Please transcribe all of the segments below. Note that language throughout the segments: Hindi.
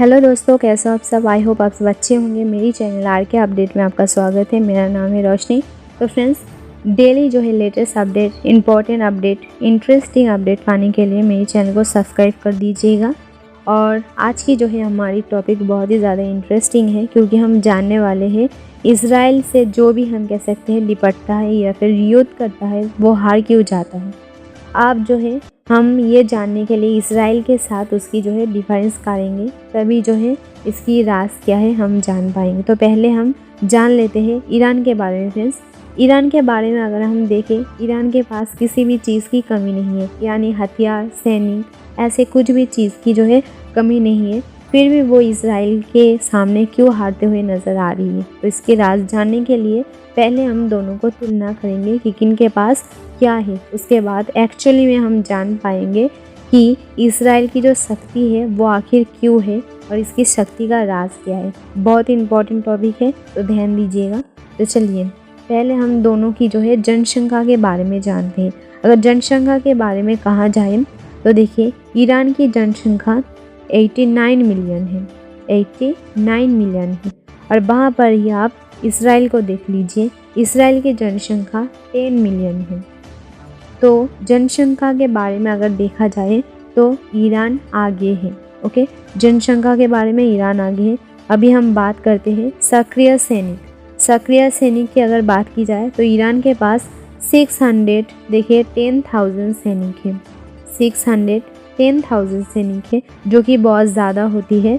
हेलो दोस्तों, कैसे हो आप सब। आई होप आप सब अच्छे होंगे। मेरी चैनल आर के अपडेट में आपका स्वागत है। मेरा नाम है रोशनी। तो फ्रेंड्स, डेली जो है latest update, important update, interesting update पाने के लिए मेरी चैनल को सब्सक्राइब कर दीजिएगा। और आज की जो है हमारी टॉपिक बहुत ही ज़्यादा इंटरेस्टिंग है, क्योंकि हम जानने वाले हैं इज़राइल से जो भी हम कह सकते हैं निपटता है या फिर युद्ध करता है, वो हार क्यों जाता है। आप जो है हम ये जानने के लिए इज़राइल के साथ उसकी जो है डिफरेंस करेंगे, तभी जो है इसकी राज क्या है हम जान पाएंगे। तो पहले हम जान लेते हैं ईरान के बारे में। फ्रेंड्स, ईरान के बारे में अगर हम देखें, ईरान के पास किसी भी चीज़ की कमी नहीं है, यानी हथियार, सैनिक, ऐसे कुछ भी चीज़ की जो है कमी नहीं है। फिर भी वो इज़राइल के सामने क्यों हारते हुए नज़र आ रही है। तो इसके राज जानने के लिए पहले हम दोनों को तुलना करेंगे कि किन के पास क्या है। उसके बाद एक्चुअली में हम जान पाएंगे कि इज़राइल की जो शक्ति है वो आखिर क्यों है और इसकी शक्ति का राज क्या है। बहुत ही इंपॉर्टेंट टॉपिक है, तो ध्यान दीजिएगा। तो चलिए पहले हम दोनों की जो है जनसंख्या के बारे में जानते हैं। अगर जनसंख्या के बारे में कहा जाए तो देखिए, ईरान की जनसंख्या 89 मिलियन है, 89 मिलियन है। और वहाँ पर ही आप इज़राइल को देख लीजिए, इज़राइल की जनसंख्या 10 मिलियन है। तो जनसंख्या के बारे में अगर देखा जाए तो ईरान आगे है। ओके, जनसंख्या के बारे में ईरान आगे है। अभी हम बात करते हैं सक्रिय सैनिक। सक्रिय सैनिक की अगर बात की जाए तो ईरान के पास 600 देखिए 10,000 सैनिक है। 610,000 सैनिक है, जो कि बहुत ज़्यादा होती है।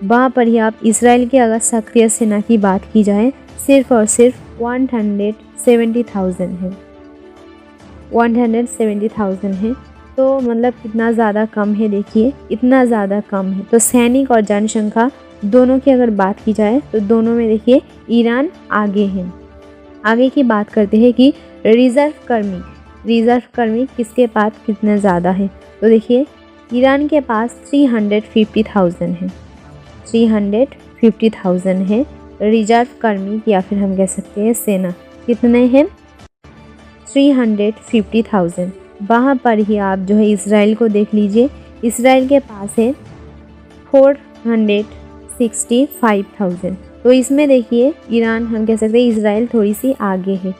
वहाँ पर ही आप इज़राइल की अगर सक्रिय सेना की बात की जाए सिर्फ और सिर्फ 170,000 है। 170,000 है। तो मतलब कितना ज़्यादा कम है, देखिए इतना ज़्यादा कम है। तो सैनिक और जनसंख्या दोनों की अगर बात की जाए तो दोनों में देखिए ईरान आगे है। आगे की बात करते हैं कि रिजर्व कर्मी किसके पास कितने ज़्यादा है। तो देखिए ईरान के पास 350,000 है। 350,000 है रिजर्व कर्मी, या फिर हम कह सकते हैं सेना। कितने हैं? 350,000। वहाँ पर ही आप जो है इज़राइल को देख लीजिए, इज़राइल के पास है 465,000। तो इसमें देखिए ईरान, हम कह सकते हैं इज़राइल थोड़ी सी आगे है।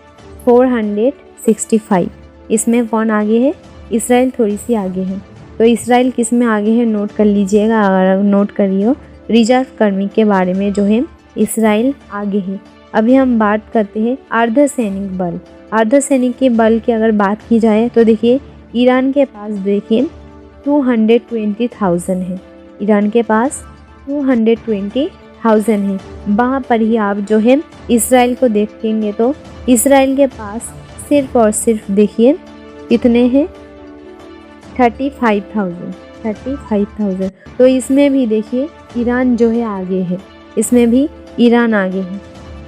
465, इसमें कौन आगे है? इज़राइल थोड़ी सी आगे है। तो इज़राइल किस में आगे है नोट कर लीजिएगा, अगर नोट करिए। रिजर्व कर्मी के बारे में जो है इज़राइल आगे है। अभी हम बात करते हैं अर्धसैनिक बल। अर्धसैनिक के बल की अगर बात की जाए तो देखिए ईरान के पास देखिए 220,000 है। ईरान के पास 220,000 है। वहाँ पर ही आप जो है इज़राइल को देखेंगे तो इज़राइल के पास सिर्फ और सिर्फ देखिए कितने हैं? 35,000। तो इसमें भी देखिए ईरान जो है आगे है, इसमें भी ईरान आगे है।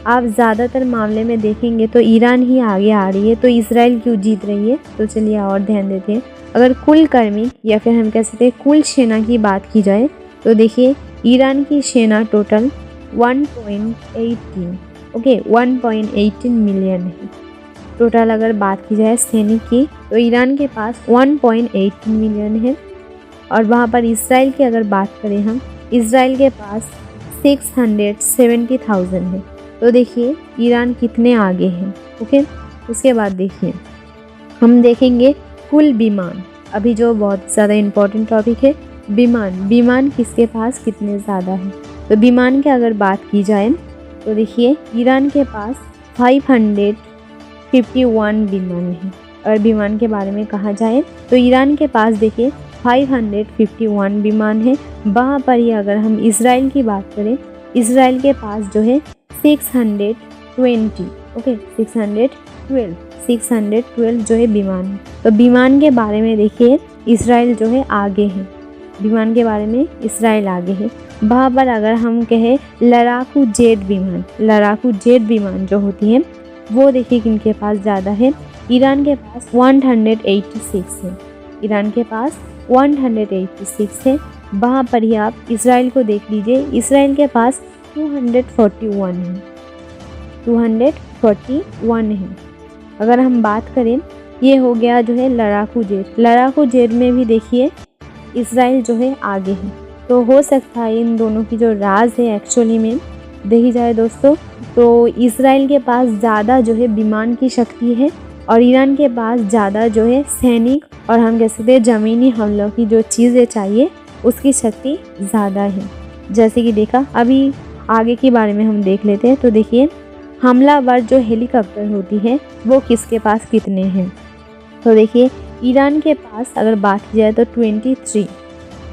आप ज़्यादातर मामले में देखेंगे तो ईरान ही आगे आ रही है। तो इज़राइल क्यों जीत रही है? तो चलिए और ध्यान देते हैं। अगर कुल कर्मी या फिर हम कह सकते हैं कुल सेना की बात की जाए तो देखिए ईरान की सेना टोटल 1.18 मिलियन है। टोटल अगर बात की जाए सैनिक की तो ईरान के पास 1.18 मिलियन है। और वहाँ पर इज़राइल की अगर बात करें हम, इज़राइल के पास 670,000 है। तो देखिए ईरान कितने आगे हैं। ओके, उसके बाद देखिए हम देखेंगे कुल विमान। अभी जो बहुत ज़्यादा इम्पोर्टेंट टॉपिक है, विमान किसके पास कितने ज़्यादा है। तो विमान की अगर बात की जाए तो देखिए ईरान के पास 551 विमान है। और विमान के बारे में कहा जाए तो ईरान के पास देखिए 551 विमान है। वहाँ पर ही अगर हम इज़राइल की बात करें, इज़राइल के पास जो है 620, ओके 612 जो है विमान है। तो विमान के बारे में देखिए इज़राइल जो है आगे है। विमान के बारे में इज़राइल आगे है। वहाँ पर अगर हम कहें लड़ाकू जेट विमान जो होती है वो देखिए किनके पास ज़्यादा है। ईरान के पास 186 है। ईरान के पास 186 है। वहाँ पर ही आप इज़राइल को देख लीजिए, इज़राइल के पास 241 है। 241 है। अगर हम बात करें, ये हो गया जो है लड़ाकू जेट में भी देखिए इज़राइल जो है आगे है। तो हो सकता है इन दोनों की जो राज है एक्चुअली में देखी जाए दोस्तों, तो इसराइल के पास ज़्यादा जो है विमान की शक्ति है और ईरान के पास ज़्यादा जो है सैनिक और हम कह सकते हैं ज़मीनी हमलों की जो चीज़ें चाहिए उसकी शक्ति ज़्यादा है। जैसे कि देखा, अभी आगे के बारे में हम देख लेते हैं। तो देखिए, हमलावर जो हेलीकॉप्टर होती है वो किसके पास कितने हैं। तो देखिए, ईरान के पास अगर बात की जाए तो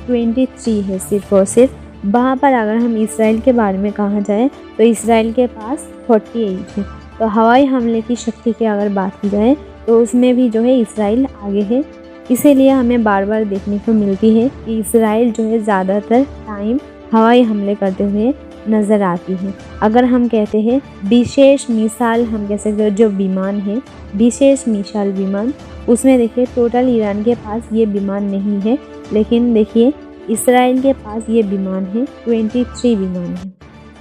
23 है सिर्फ और सिर्फ। वहाँ पर अगर हम इसराइल के बारे में कहा जाए तो इसराइल के पास 48 है। तो हवाई हमले की शक्ति की अगर बात की जाए तो उसमें भी जो है इसराइल आगे है। इसीलिए हमें बार बार देखने को मिलती है कि इसराइल जो है ज़्यादातर टाइम हवाई हमले करते हुए नज़र आती है। अगर हम कहते हैं विशेष मिसाइल, हम कह सकते हैं जो विमान है विशेष मिसाइल विमान, उसमें देखिए टोटल ईरान के पास ये विमान नहीं है, लेकिन देखिए इसराइल के पास ये विमान है 23 विमान है।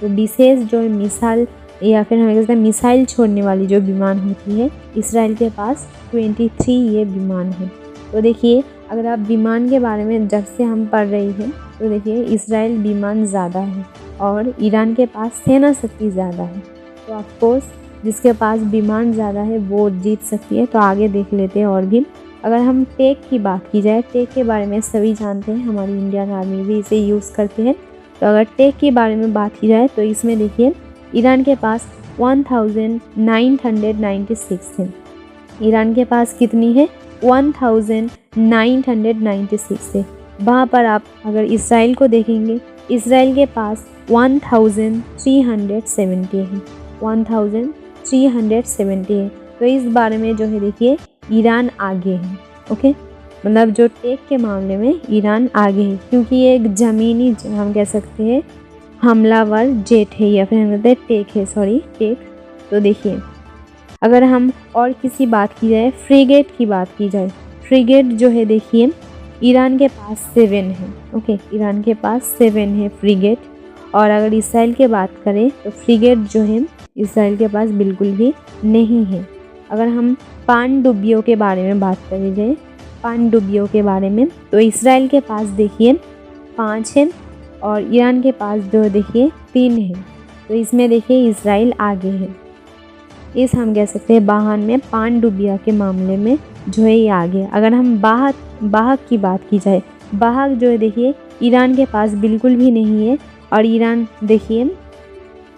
तो विशेष जो मिसाइल या फिर हमें कहते हैं मिसाइल छोड़ने वाली जो विमान होती है इसराइल के पास 23 ये विमान है। तो देखिए, अगर आप विमान के बारे में जब से हम पढ़ रही हैं तो देखिए इसराइल विमान ज़्यादा है और ईरान के पास सेना शक्ति ज़्यादा है। तो ऑफकोर्स जिसके पास विमान ज़्यादा है वो जीत सकती है। तो आगे देख लेते हैं और भी। अगर हम टेक की बात की जाए, टेक के बारे में सभी जानते हैं, हमारी इंडियन आर्मी भी इसे यूज़ करते हैं। तो अगर टेक के बारे में बात की जाए तो इसमें देखिए ईरान के पास 1996 है। ईरान के पास कितनी है? 1996 है। वहाँ पर आप अगर इसराइल को देखेंगे, इसराइल के पास 1370 है। 1370 है। तो इस बारे में जो है देखिए ईरान आगे है। ओके, मतलब जो टेक के मामले में ईरान आगे है, क्योंकि ये एक ज़मीनी हम कह सकते हैं हमलावर जेट है या फिर हम कहते हैं टेक है, टेक। तो देखिए, अगर हम और किसी बात की जाए, फ्रीगेट की बात की जाए, फ्रीगेट जो है देखिए ईरान के पास 7 है। ओके, ईरान के पास 7 है फ्रीगेट। और अगर इसराइल की बात करें तो फ्रीगेट जो है इसराइल के पास बिल्कुल भी नहीं है। अगर हम पनडुब्बियों के बारे में बात करें जाए, पनडुब्बियों के बारे में, तो इसराइल के पास देखिए 5 है और ईरान के पास जो देखिए 3 है। तो इसमें देखिए इसराइल आगे है। इस हम कह सकते हैं वाहन में पनडुब्बियों के मामले में जो है ये आगे है। अगर हम वाहक की बात की जाए, वाहक जो है देखिए ईरान के पास बिल्कुल भी नहीं है और ईरान देखिए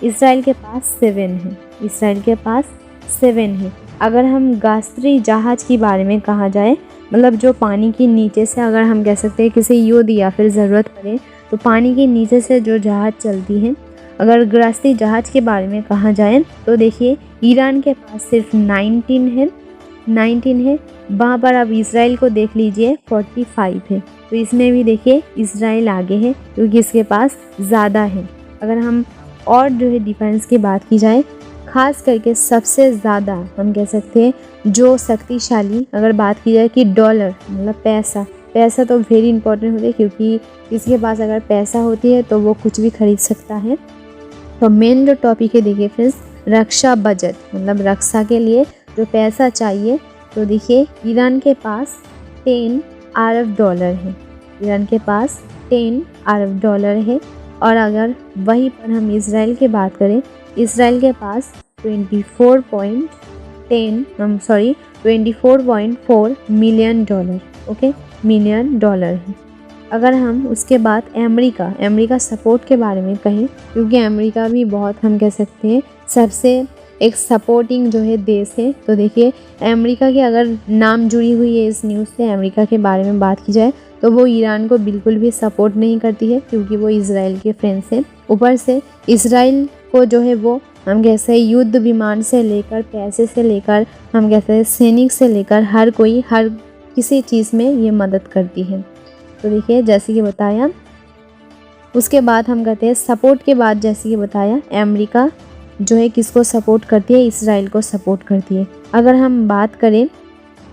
इसराइल के पास 7 है। इसराइल के पास 7 है। अगर हम गास्त्री जहाज़ के बारे में कहा जाए, मतलब जो पानी के नीचे से अगर हम कह सकते हैं किसी युद्ध या फिर ज़रूरत पड़े तो पानी के नीचे से जो जहाज़ चलती है, अगर गास्त्री जहाज़ के बारे में कहा जाए तो देखिए ईरान के पास सिर्फ 19 है। वहाँ पर अब इसराइल को देख लीजिए 45 है। तो इसमें भी देखिए इसराइल आगे है क्योंकि इसके पास ज़्यादा है। अगर हम और जो है डिफेंस की बात की जाए, खास करके सबसे ज़्यादा हम कह सकते हैं जो शक्तिशाली अगर बात की जाए कि डॉलर, मतलब पैसा तो वेरी इंपॉर्टेंट होता है, क्योंकि इसके पास अगर पैसा होती है तो वो कुछ भी खरीद सकता है। तो मेन जो टॉपिक है देखिए फ्रेंड्स, रक्षा बजट, मतलब रक्षा के लिए जो पैसा चाहिए। तो देखिए ईरान के पास 10 अरब डॉलर है। ईरान के पास 10 अरब डॉलर है। और अगर वहीं पर हम इसराइल की बात करें, इसराइल के पास 24.4 million dollar, okay, million dollar है। अगर हम उसके बाद अमेरिका सपोर्ट के बारे में कहें, क्योंकि अमेरिका भी बहुत हम कह सकते हैं सबसे एक सपोर्टिंग जो है देश है। तो देखिए अमेरिका की अगर नाम जुड़ी हुई है इस न्यूज़ से, अमेरिका के बारे में बात की जाए तो वो ईरान को बिल्कुल भी सपोर्ट नहीं करती है, क्योंकि वो इसराइल के फ्रेंड्स हैं। ऊपर से इसराइल को जो है वो हम कहते हैं युद्ध विमान से लेकर, पैसे से लेकर, हम कहते हैं सैनिक से लेकर हर किसी चीज़ में ये मदद करती है। तो देखिए जैसे कि बताया, उसके बाद हम कहते हैं सपोर्ट के बाद जैसे कि बताया अमेरिका जो है किसको सपोर्ट करती है, इसराइल को सपोर्ट करती है। अगर हम बात करें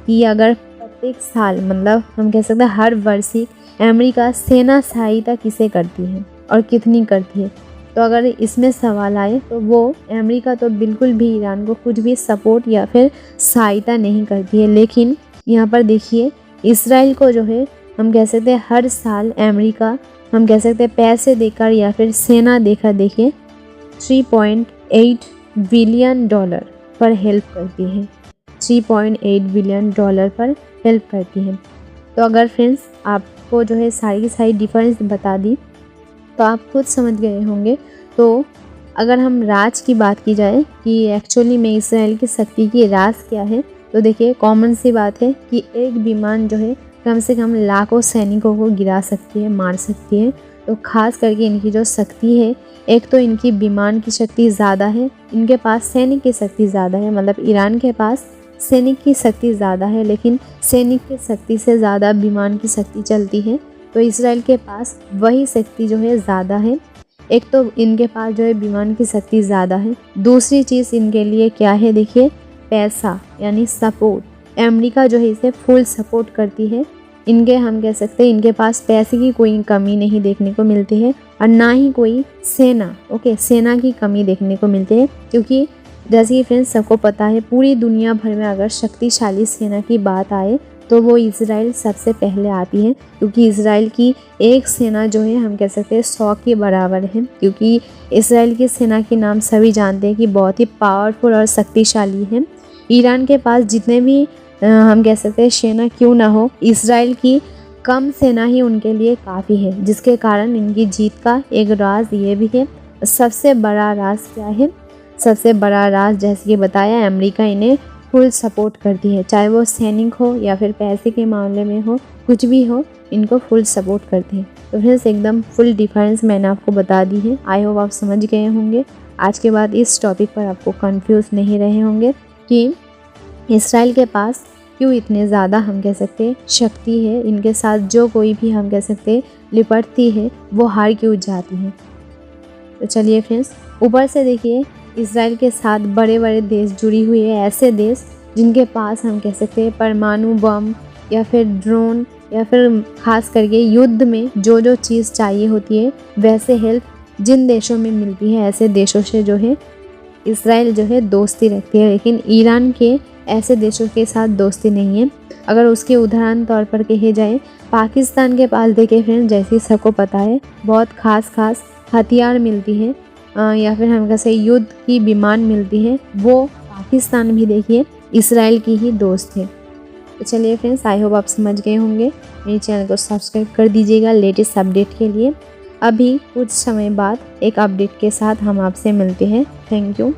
कि अगर प्रत्येक साल, मतलब हम कह सकते हैं हर वर्ष ही अमेरिका सेना सहायता किसे करती है और कितनी करती है, तो अगर इसमें सवाल आए तो वो अमेरिका तो बिल्कुल भी ईरान को कुछ भी सपोर्ट या फिर सहायता नहीं करती है। लेकिन यहाँ पर देखिए इसराइल को जो है हम कह सकते हैं हर साल अमेरिका हम कह सकते हैं पैसे देकर या फिर सेना देकर देखिए 3.8 बिलियन डॉलर पर हेल्प करती है। 3.8 बिलियन डॉलर पर हेल्प करती है। तो अगर फ्रेंड्स आपको जो है सारी की सारी डिफरेंस बता दी तो आप खुद समझ गए होंगे। तो अगर हम राज की बात की जाए कि एक्चुअली में इसराइल की शक्ति की राज क्या है, तो देखिए कॉमन सी बात है कि एक विमान जो है कम से कम लाखों सैनिकों को गिरा सकती है, मार सकती है। तो खास करके इनकी जो शक्ति है, एक तो इनकी विमान की शक्ति ज़्यादा है, इनके पास सैनिक की शक्ति ज़्यादा है। मतलब ईरान के पास सैनिक की शक्ति ज़्यादा है, लेकिन सैनिक की शक्ति से ज़्यादा विमान की शक्ति चलती है। तो इसराइल के पास वही शक्ति जो है ज़्यादा है। एक तो इनके पास जो है विमान की शक्ति ज़्यादा है, दूसरी चीज़ इनके लिए क्या है देखिए, पैसा यानी सपोर्ट। अमेरिका जो है इसे फुल सपोर्ट करती है। इनके हम कह सकते हैं इनके पास पैसे की कोई कमी नहीं देखने को मिलती है और ना ही कोई सेना की कमी देखने को मिलती है। क्योंकि जैसे कि फ्रेंड्स सबको पता है, पूरी दुनिया भर में अगर शक्तिशाली सेना की बात आए तो वो इज़राइल सबसे पहले आती है। क्योंकि इज़राइल की एक सेना जो है हम कह सकते हैं 100 के बराबर है। क्योंकि इज़राइल की सेना के नाम सभी जानते हैं कि बहुत ही पावरफुल और शक्तिशाली है। ईरान के पास जितने भी हम कह सकते हैं सेना क्यों ना हो, इज़राइल की कम सेना ही उनके लिए काफ़ी है, जिसके कारण इनकी जीत का एक राज ये भी है। सबसे बड़ा राज क्या है? सबसे बड़ा राज जैसे कि बताया, अमेरिका इन्हें फुल सपोर्ट करती है, चाहे वो सैनिक हो या फिर पैसे के मामले में हो, कुछ भी हो, इनको फुल सपोर्ट करती है। तो फ्रेंड्स एकदम फुल डिफरेंस मैंने आपको बता दी है। आई होप आप समझ गए होंगे। आज के बाद इस टॉपिक पर आपको कंफ्यूज नहीं रहे होंगे कि इसराइल के पास क्यों इतने ज़्यादा हम कह सकते हैं शक्ति है, इनके साथ जो कोई भी हम कह सकते लिपटती है वो हार क्यों जाती है। तो चलिए फ्रेंड्स, ऊपर से देखिए इसराइल के साथ बड़े बड़े देश जुड़ी हुई है, ऐसे देश जिनके पास हम कह सकते हैं परमाणु बम या फिर ड्रोन या फिर खास करके युद्ध में जो जो चीज़ चाहिए होती है वैसे हेल्प जिन देशों में मिलती है, ऐसे देशों से जो है इसराइल जो है दोस्ती रखती है। लेकिन ईरान के ऐसे देशों के साथ दोस्ती नहीं है। अगर उसके उदाहरण तौर पर कहे जाए, पाकिस्तान के पास देखिए फ्रेंड्स, जैसे सबको पता है बहुत खास हथियार मिलती है या फिर हम कैसे युद्ध की विमान मिलती है, वो पाकिस्तान भी देखिए इसराइल की ही दोस्त है। तो चलिए फ्रेंड्स, आई होप आप समझ गए होंगे। मेरे चैनल को सब्सक्राइब कर दीजिएगा लेटेस्ट अपडेट के लिए। अभी कुछ समय बाद एक अपडेट के साथ हम आपसे मिलते हैं। Thank you.